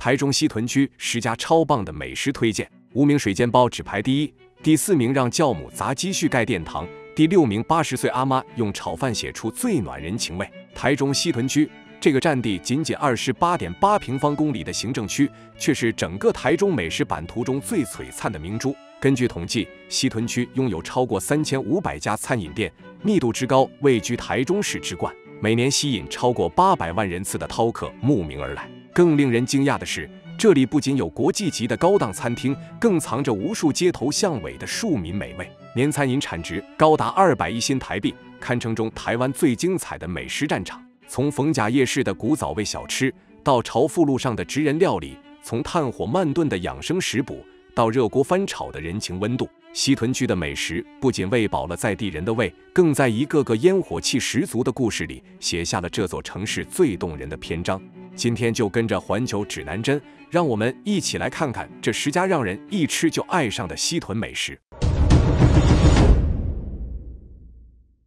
台中西屯区10家超棒的美食推荐，5名水煎包只排第1，第4名让教母砸鸡絮盖殿堂，第6名80岁阿妈用炒饭写出最暖人情味。台中西屯区这个占地仅28.8平方公里的行政区，却是整个台中美食版图中最璀璨的明珠。根据统计，西屯区拥有超过3500家餐饮店，密度之高位居台中市之冠，每年吸引超过800万人次的饕客慕名而来。更令人惊讶的是，这里不仅有国际级的高档餐厅，更藏着无数街头巷尾的庶民美味。年餐饮产值高达200亿新台币，堪称中台湾最精彩的美食战场。从逢甲夜市的古早味小吃，到潮富路上的职人料理，从炭火慢炖的养生食补，到热锅翻炒的人情温度，西屯区的美食不仅喂饱了在地人的胃，更在一个个烟火气十足的故事里写下了这座城市最动人的篇章。今天就跟着环球指南针，让我们一起来看看这10家让人一吃就爱上的西屯美食。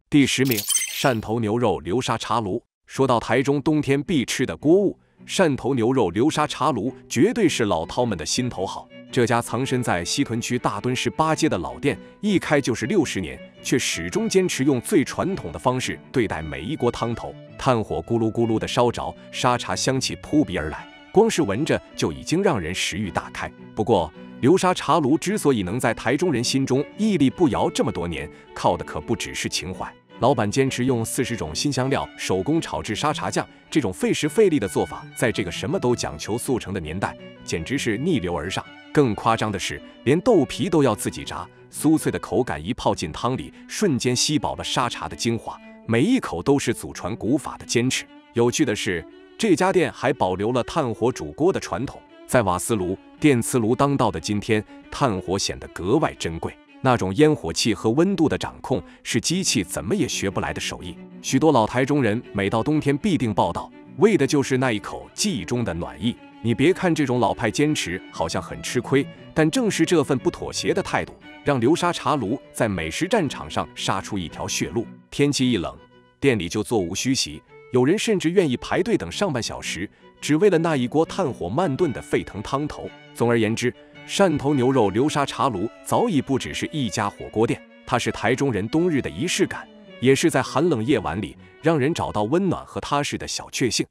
第10名，汕头牛肉流沙茶炉。说到台中冬天必吃的锅物，汕头牛肉流沙茶炉绝对是老饕们的心头好。这家藏身在西屯区大墩市8街的老店，一开就是60年，却始终坚持用最传统的方式对待每一锅汤头。炭火咕噜咕噜的烧着，沙茶香气扑鼻而来，光是闻着就已经让人食欲大开。不过，流沙茶炉之所以能在台中人心中屹立不摇这么多年，靠的可不只是情怀。老板坚持用40种新香料手工炒制沙茶酱，这种费时费力的做法，在这个什么都讲求速成的年代，简直是逆流而上。更夸张的是，连豆皮都要自己炸，酥脆的口感一泡进汤里，瞬间吸饱了沙茶的精华，每一口都是祖传古法的坚持。有趣的是，这家店还保留了炭火煮锅的传统，在瓦斯炉、电磁炉当道的今天，炭火显得格外珍贵。那种烟火气和温度的掌控，是机器怎么也学不来的手艺。许多老台中人每到冬天必定报道，为的就是那一口记忆中的暖意。你别看这种老派坚持好像很吃亏，但正是这份不妥协的态度，让流沙茶炉在美食战场上杀出一条血路。天气一冷，店里就座无虚席，有人甚至愿意排队等上半小时，只为了那一锅炭火慢炖的沸腾汤头。总而言之，汕头牛肉流沙茶炉早已不只是一家火锅店，它是台中人冬日的仪式感，也是在寒冷夜晚里让人找到温暖和踏实的小确幸。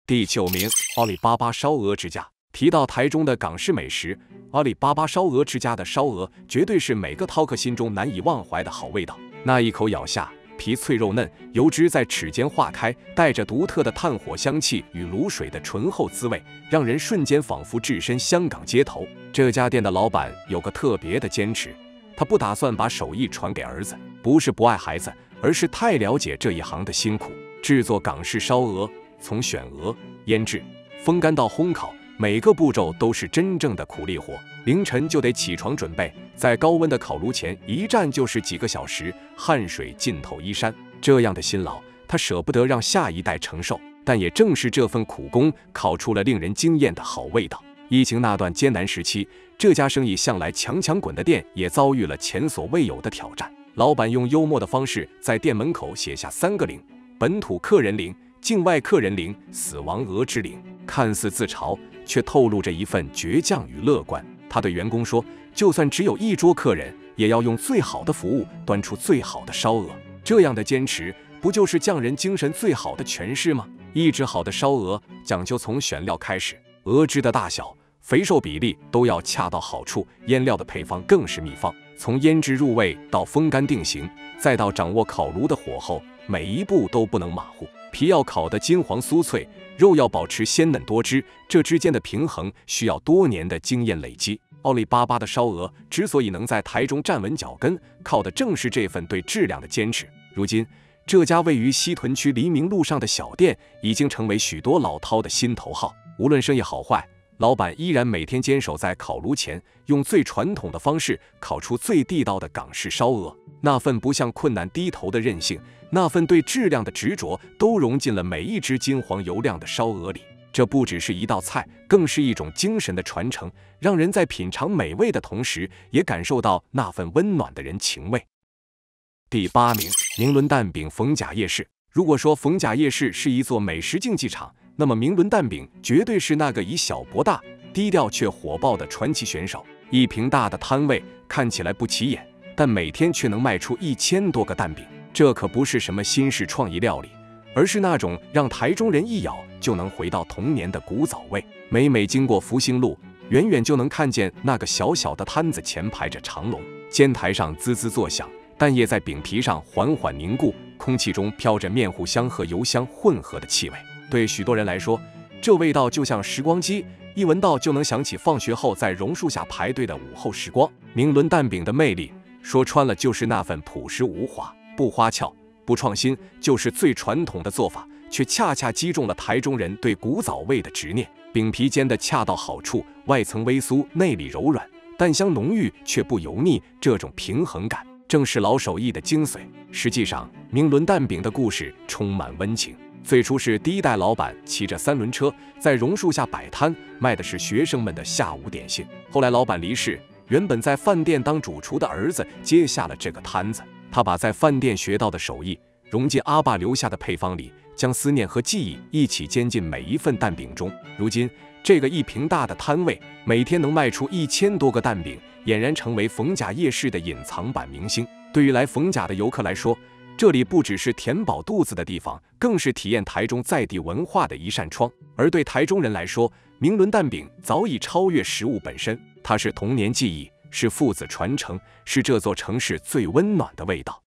第9名，阿里巴巴烧鹅之家。提到台中的港式美食，阿里巴巴烧鹅之家的烧鹅绝对是每个饕客心中难以忘怀的好味道。那一口咬下，皮脆肉嫩，油脂在齿间化开，带着独特的炭火香气与卤水的醇厚滋味，让人瞬间仿佛置身香港街头。这家店的老板有个特别的坚持，他不打算把手艺传给儿子，不是不爱孩子，而是太了解这一行的辛苦。制作港式烧鹅，从选鹅、腌制、风干到烘烤，每个步骤都是真正的苦力活。凌晨就得起床准备，在高温的烤炉前一站就是几个小时，汗水浸透衣衫。这样的辛劳，他舍不得让下一代承受，但也正是这份苦功，烤出了令人惊艳的好味道。疫情那段艰难时期，这家生意向来强滚的店也遭遇了前所未有的挑战。老板用幽默的方式在店门口写下3个0：本土客人0，境外客人0，死亡额之0。看似自嘲，却透露着一份倔强与乐观。他对员工说，就算只有1桌客人，也要用最好的服务端出最好的烧鹅。这样的坚持，不就是匠人精神最好的诠释吗？一只好的烧鹅讲究从选料开始，鹅汁的大小、肥瘦比例都要恰到好处，腌料的配方更是秘方。从腌制入味到风干定型，再到掌握烤炉的火候，每一步都不能马虎。皮要烤得金黄酥脆，肉要保持鲜嫩多汁，这之间的平衡需要多年的经验累积。阿里巴巴的烧鹅之所以能在台中站稳脚跟，靠的正是这份对质量的坚持。如今，这家位于西屯区黎明路上的小店，已经成为许多老饕的心头好。无论生意好坏，老板依然每天坚守在烤炉前，用最传统的方式烤出最地道的港式烧鹅。那份不向困难低头的韧性，那份对质量的执着，都融进了每一只金黄油亮的烧鹅里。这不只是一道菜，更是一种精神的传承，让人在品尝美味的同时，也感受到那份温暖的人情味。第8名，明伦蛋饼逢甲夜市。如果说逢甲夜市是一座美食竞技场，那么明伦蛋饼绝对是那个以小博大、低调却火爆的传奇选手。一平大的摊位看起来不起眼，但每天却能卖出1000多个蛋饼。这可不是什么新式创意料理，而是那种让台中人一咬就能回到童年的古早味。每每经过福兴路，远远就能看见那个小小的摊子前排着长龙，煎台上滋滋作响，蛋液在饼皮上缓缓凝固，空气中飘着面糊香和油香混合的气味。对许多人来说，这味道就像时光机，一闻到就能想起放学后在榕树下排队的午后时光。明伦蛋饼的魅力，说穿了就是那份朴实无华，不花俏，不创新，就是最传统的做法，却恰恰击中了台中人对古早味的执念。饼皮煎得恰到好处，外层微酥，内里柔软，蛋香浓郁却不油腻，这种平衡感正是老手艺的精髓。实际上，明伦蛋饼的故事充满温情。最初是第一代老板骑着3轮车在榕树下摆摊，卖的是学生们的下午点心。后来老板离世，原本在饭店当主厨的儿子接下了这个摊子。他把在饭店学到的手艺融进阿爸留下的配方里，将思念和记忆一起煎进每一份蛋饼中。如今，这个一平大的摊位每天能卖出1000多个蛋饼，俨然成为逢甲夜市的隐藏版明星。对于来逢甲的游客来说，这里不只是填饱肚子的地方，更是体验台中在地文化的一扇窗。而对台中人来说，明伦蛋饼早已超越食物本身，它是童年记忆，是父子传承，是这座城市最温暖的味道。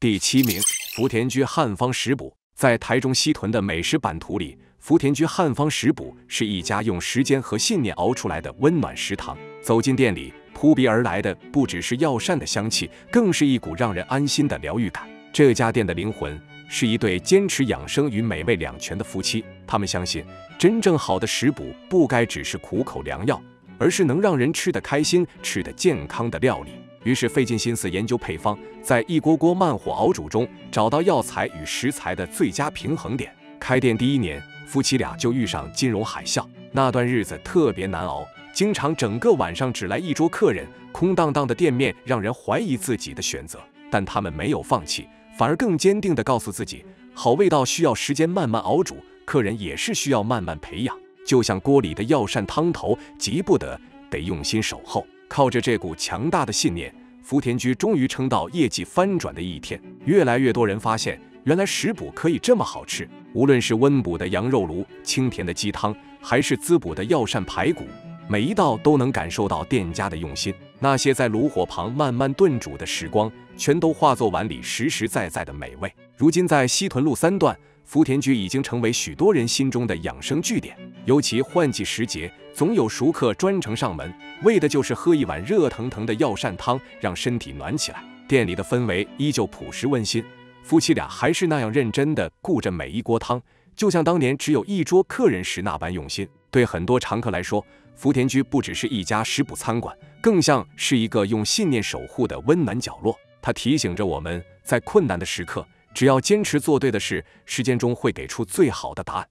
第7名，福田居汉方食补。在台中西屯的美食版图里，福田居汉方食补是一家用时间和信念熬出来的温暖食堂。走进店里，扑鼻而来的不只是药膳的香气，更是一股让人安心的疗愈感。这家店的灵魂是一对坚持养生与美味两全的夫妻，他们相信真正好的食补不该只是苦口良药，而是能让人吃得开心、吃得健康的料理。于是费尽心思研究配方，在一锅锅慢火熬煮中找到药材与食材的最佳平衡点。开店第1年，夫妻俩就遇上金融海啸，那段日子特别难熬，经常整个晚上只来1桌客人，空荡荡的店面让人怀疑自己的选择。但他们没有放弃，反而更坚定地告诉自己，好味道需要时间慢慢熬煮，客人也是需要慢慢培养。就像锅里的药膳汤头，急不得，得用心守候。靠着这股强大的信念，福田居终于撑到业绩翻转的一天。越来越多人发现，原来食补可以这么好吃。无论是温补的羊肉炉、清甜的鸡汤，还是滋补的药膳排骨，每一道都能感受到店家的用心。那些在炉火旁慢慢炖煮的时光，全都化作碗里实实在在的美味。如今在西屯路3段，福田居已经成为许多人心中的养生据点。尤其换季时节，总有熟客专程上门，为的就是喝一碗热腾腾的药膳汤，让身体暖起来。店里的氛围依旧朴实温馨，夫妻俩还是那样认真地顾着每一锅汤，就像当年只有1桌客人时那般用心。对很多常客来说，福田居不只是一家食补餐馆，更像是一个用信念守护的温暖角落。它提醒着我们，在困难的时刻，只要坚持做对的事，时间中会给出最好的答案。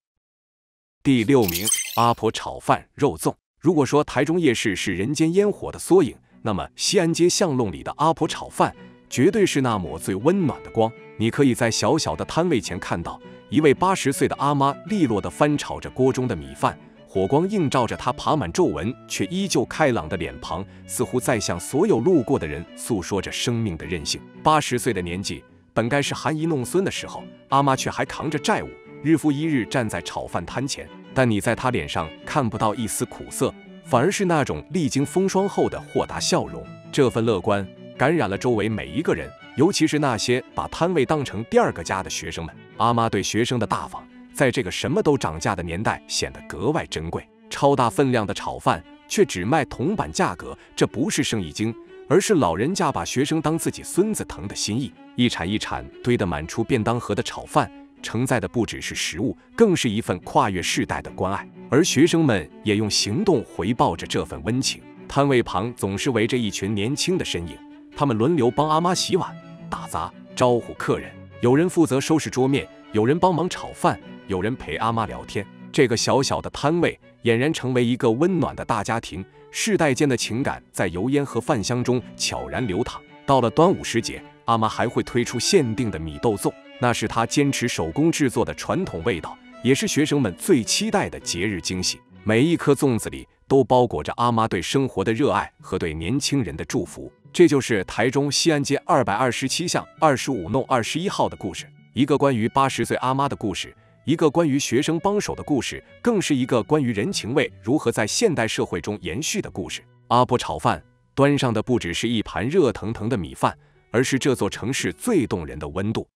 第6名，阿婆炒饭肉粽。如果说台中夜市是人间烟火的缩影，那么西安街巷弄里的阿婆炒饭绝对是那抹最温暖的光。你可以在小小的摊位前看到一位80岁的阿妈利落地翻炒着锅中的米饭，火光映照着她爬满皱纹却依旧开朗的脸庞，似乎在向所有路过的人诉说着生命的韧性。80岁的年纪本该是含饴弄孙的时候，阿妈却还扛着债务，日复一日站在炒饭摊前，但你在她脸上看不到一丝苦涩，反而是那种历经风霜后的豁达笑容。这份乐观感染了周围每一个人，尤其是那些把摊位当成第2个家的学生们。阿妈对学生的大方，在这个什么都涨价的年代显得格外珍贵。超大分量的炒饭却只卖铜板价格，这不是生意经，而是老人家把学生当自己孙子疼的心意。一铲一铲堆得满出便当盒的炒饭，承载的不只是食物，更是一份跨越世代的关爱。而学生们也用行动回报着这份温情。摊位旁总是围着一群年轻的身影，他们轮流帮阿妈洗碗、打杂、招呼客人，有人负责收拾桌面，有人帮忙炒饭，有人陪阿妈聊天。这个小小的摊位俨然成为一个温暖的大家庭，世代间的情感在油烟和饭香中悄然流淌。到了端午时节，阿妈还会推出限定的米豆粽，那是她坚持手工制作的传统味道，也是学生们最期待的节日惊喜。每一颗粽子里都包裹着阿妈对生活的热爱和对年轻人的祝福。这就是台中西安街227巷25弄21号的故事，一个关于80岁阿妈的故事，一个关于学生帮手的故事，更是一个关于人情味如何在现代社会中延续的故事。阿婆炒饭端上的不只是一盘热腾腾的米饭，而是这座城市最动人的温度。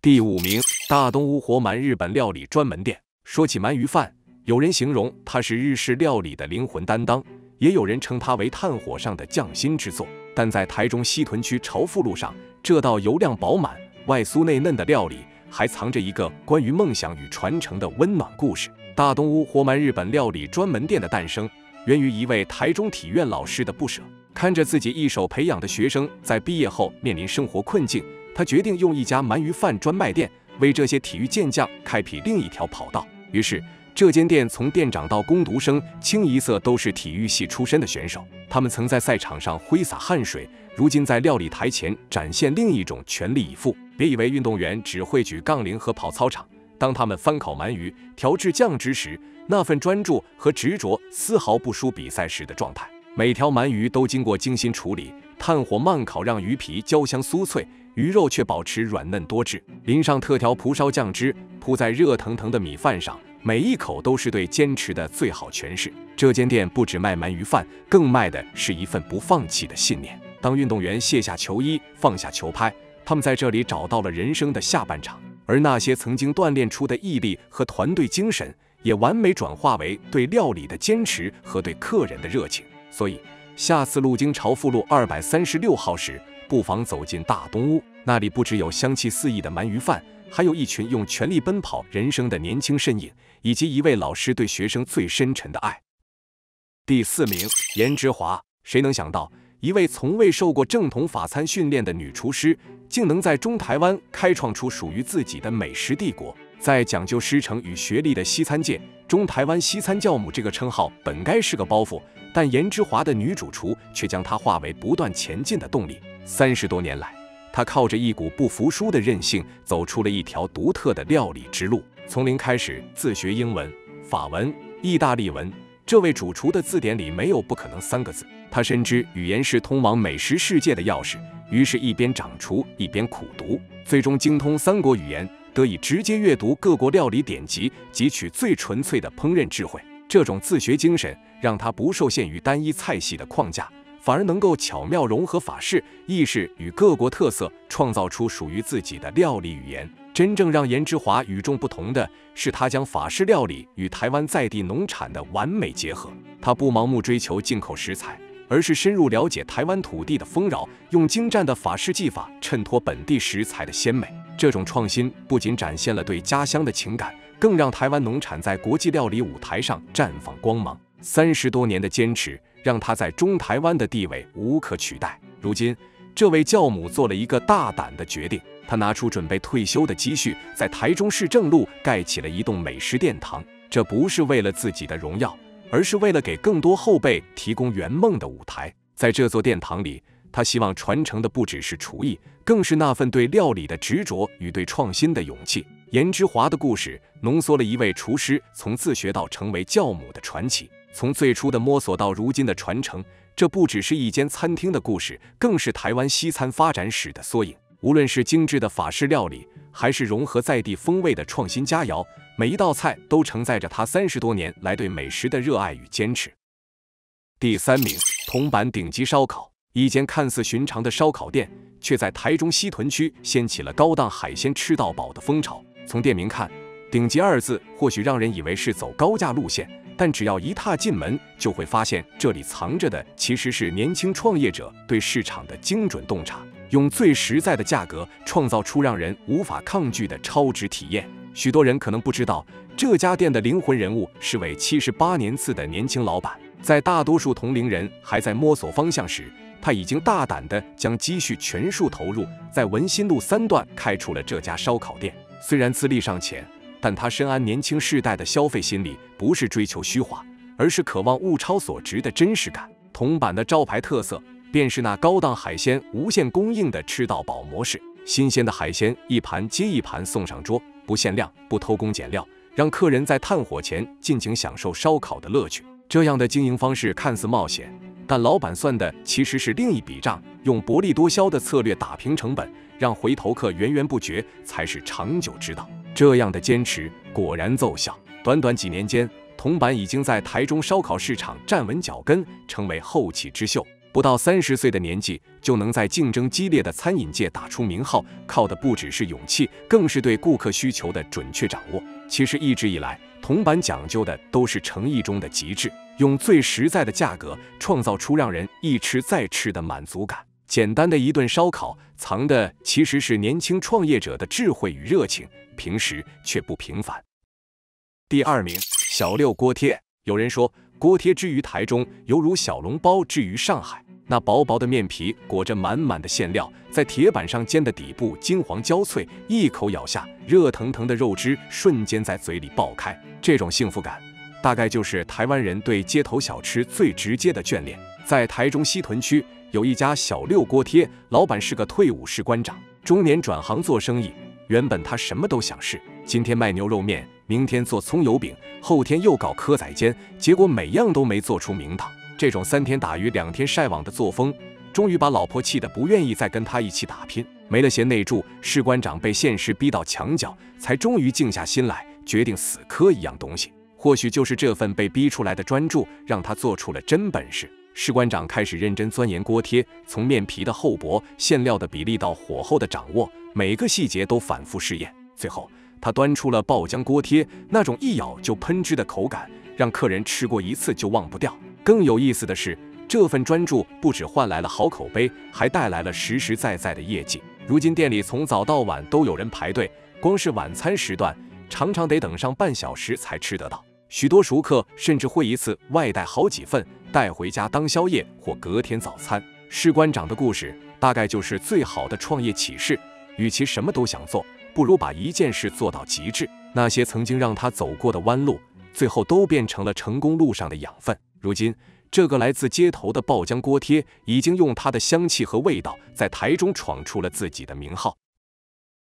第5名，大东屋活鳗日本料理专门店。说起鳗鱼饭，有人形容它是日式料理的灵魂担当，也有人称它为炭火上的匠心之作。但在台中西屯区朝富路上，这道油量饱满、外酥内嫩的料理，还藏着一个关于梦想与传承的温暖故事。大东屋活鳗日本料理专门店的诞生，源于一位台中体院老师的不舍。看着自己一手培养的学生在毕业后面临生活困境，他决定用一家鳗鱼饭专卖店为这些体育健将开辟另一条跑道。于是这间店从店长到工读生清一色都是体育系出身的选手，他们曾在赛场上挥洒汗水，如今在料理台前展现另一种全力以赴。别以为运动员只会举杠铃和跑操场，当他们翻烤鳗鱼、调制酱汁时，那份专注和执着丝毫不输比赛时的状态。每条鳗鱼都经过精心处理，炭火慢烤让鱼皮焦香酥脆，鱼肉却保持软嫩多汁，淋上特调蒲烧酱汁，铺在热腾腾的米饭上，每一口都是对坚持的最好诠释。这间店不只卖鳗鱼饭，更卖的是一份不放弃的信念。当运动员卸下球衣，放下球拍，他们在这里找到了人生的下半场，而那些曾经锻炼出的毅力和团队精神，也完美转化为对料理的坚持和对客人的热情。所以下次路经朝富路236号时，不妨走进大东屋，那里不只有香气四溢的鳗鱼饭，还有一群用全力奔跑人生的年轻身影，以及一位老师对学生最深沉的爱。第4名，颜之华。谁能想到，一位从未受过正统法餐训练的女厨师，竟能在中台湾开创出属于自己的美食帝国。在讲究师承与学历的西餐界，中台湾西餐教母这个称号本该是个包袱，但颜之华的女主厨却将它化为不断前进的动力。30多年来，她靠着一股不服输的韧性，走出了一条独特的料理之路。从零开始自学英文、法文、意大利文，这位主厨的字典里没有不可能3个字。她深知语言是通往美食世界的钥匙，于是一边掌厨一边苦读，最终精通3国语言，得以直接阅读各国料理典籍，汲取最纯粹的烹饪智慧。这种自学精神让他不受限于单一菜系的框架，反而能够巧妙融合法式、意式与各国特色，创造出属于自己的料理语言。真正让颜之华与众不同的是，他将法式料理与台湾在地农产的完美结合。他不盲目追求进口食材，而是深入了解台湾土地的丰饶，用精湛的法式技法衬托本地食材的鲜美。这种创新不仅展现了对家乡的情感，更让台湾农产在国际料理舞台上绽放光芒。30多年的坚持，让他在中台湾的地位无可取代。如今，这位教母做了一个大胆的决定，她拿出准备退休的积蓄，在台中市正路盖起了一栋美食殿堂。这不是为了自己的荣耀，而是为了给更多后辈提供圆梦的舞台。在这座殿堂里，他希望传承的不只是厨艺，更是那份对料理的执着与对创新的勇气。颜之华的故事浓缩了一位厨师从自学到成为教母的传奇，从最初的摸索到如今的传承。这不只是一间餐厅的故事，更是台湾西餐发展史的缩影。无论是精致的法式料理，还是融合在地风味的创新佳肴，每一道菜都承载着他30多年来对美食的热爱与坚持。第3名，铜板顶级烧烤。一间看似寻常的烧烤店，却在台中西屯区掀起了高档海鲜吃到饱的风潮。从店名看，顶级2字或许让人以为是走高价路线，但只要一踏进门，就会发现这里藏着的其实是年轻创业者对市场的精准洞察，用最实在的价格创造出让人无法抗拒的超值体验。许多人可能不知道，这家店的灵魂人物是位78年次的年轻老板。在大多数同龄人还在摸索方向时，他已经大胆地将积蓄全数投入，在文心路3段开出了这家烧烤店。虽然资历尚浅，但他深谙年轻世代的消费心理，不是追求虚华，而是渴望物超所值的真实感。铜板的招牌特色便是那高档海鲜无限供应的吃到饱模式，新鲜的海鲜一盘接一盘送上桌，不限量，不偷工减料，让客人在炭火前尽情享受烧烤的乐趣。这样的经营方式看似冒险，但老板算的其实是另一笔账，用薄利多销的策略打平成本，让回头客源源不绝，才是长久之道。这样的坚持果然奏效，短短几年间，铜板已经在台中烧烤市场站稳脚跟，成为后起之秀。不到30岁的年纪，就能在竞争激烈的餐饮界打出名号，靠的不只是勇气，更是对顾客需求的准确掌握。其实一直以来，铜板讲究的都是诚意中的极致，用最实在的价格创造出让人一吃再吃的满足感。简单的一顿烧烤，藏的其实是年轻创业者的智慧与热情，平时却不平凡。第2名，小六锅贴。有人说，锅贴之于台中，犹如小笼包之于上海。那薄薄的面皮裹着满满的馅料，在铁板上煎的底部金黄焦脆，一口咬下，热腾腾的肉汁瞬间在嘴里爆开。这种幸福感，大概就是台湾人对街头小吃最直接的眷恋。在台中西屯区有一家小六锅贴，老板是个退伍士官长，中年转行做生意。原本他什么都想试，今天卖牛肉面，明天做葱油饼，后天又搞蚵仔煎，结果每样都没做出名堂。这种3天打鱼2天晒网的作风，终于把老婆气得不愿意再跟他一起打拼。没了贤内助，士官长被现实逼到墙角，才终于静下心来，决定死磕一样东西。或许就是这份被逼出来的专注，让他做出了真本事。士官长开始认真钻研锅贴，从面皮的厚薄、馅料的比例到火候的掌握，每个细节都反复试验。最后，他端出了爆浆锅贴，那种一咬就喷汁的口感，让客人吃过一次就忘不掉。更有意思的是，这份专注不只换来了好口碑，还带来了实实在在的业绩。如今店里从早到晚都有人排队，光是晚餐时段常常得等上半小时才吃得到。许多熟客甚至会一次外带好几份，带回家当宵夜或隔天早餐。士官长的故事大概就是最好的创业启示，与其什么都想做，不如把一件事做到极致。那些曾经让他走过的弯路，最后都变成了成功路上的养分。如今，这个来自街头的爆浆锅贴，已经用它的香气和味道，在台中闯出了自己的名号。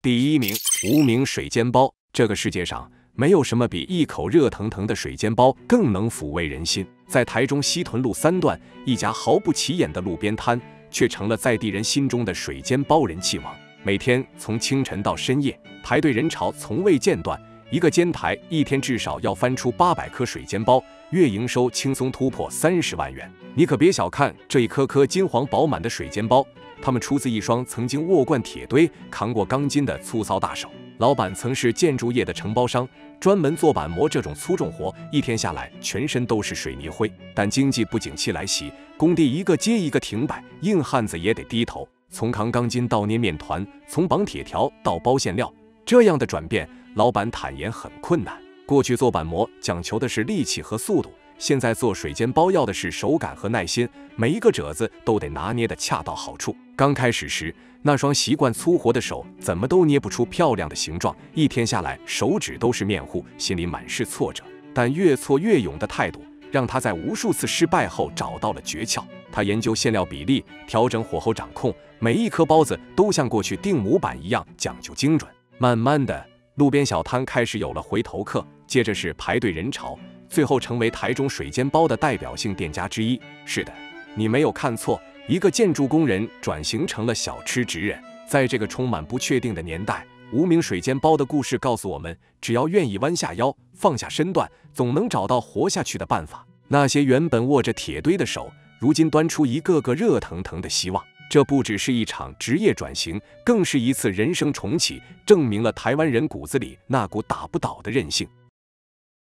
第1名，无名水煎包。这个世界上，没有什么比一口热腾腾的水煎包更能抚慰人心。在台中西屯路3段，一家毫不起眼的路边摊，却成了在地人心中的水煎包人气王。每天从清晨到深夜，排队人潮从未间断。一个煎台一天至少要翻出800颗水煎包，月营收轻松突破30万元。你可别小看这一颗颗金黄饱满的水煎包，它们出自一双曾经握惯铁堆、扛过钢筋的粗糙大手。老板曾是建筑业的承包商，专门做板模这种粗重活，一天下来全身都是水泥灰。但经济不景气来袭，工地一个接一个停摆，硬汉子也得低头。从扛钢筋到捏面团，从绑铁条到包馅料，这样的转变，老板坦言很困难。过去做板模讲求的是力气和速度，现在做水煎包要的是手感和耐心，每一个褶子都得拿捏得恰到好处。刚开始时，那双习惯粗活的手怎么都捏不出漂亮的形状，一天下来手指都是面糊，心里满是挫折。但越挫越勇的态度，让他在无数次失败后找到了诀窍。他研究馅料比例，调整火候掌控，每一颗包子都像过去定模板一样讲究精准。慢慢的，路边小摊开始有了回头客，接着是排队人潮，最后成为台中水煎包的代表性店家之一。是的，你没有看错，一个建筑工人转型成了小吃职人。在这个充满不确定的年代，无名水煎包的故事告诉我们，只要愿意弯下腰，放下身段，总能找到活下去的办法。那些原本握着铁堆的手，如今端出一个个热腾腾的希望。这不只是一场职业转型，更是一次人生重启，证明了台湾人骨子里那股打不倒的韧性。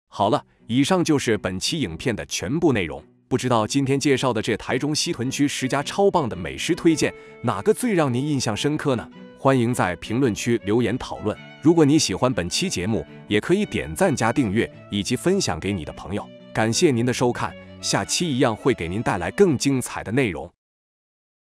好了，以上就是本期影片的全部内容。不知道今天介绍的这台中西屯区10家超棒的美食推荐，哪个最让您印象深刻呢？欢迎在评论区留言讨论。如果你喜欢本期节目，也可以点赞加订阅，以及分享给你的朋友。感谢您的收看，下期一样会给您带来更精彩的内容。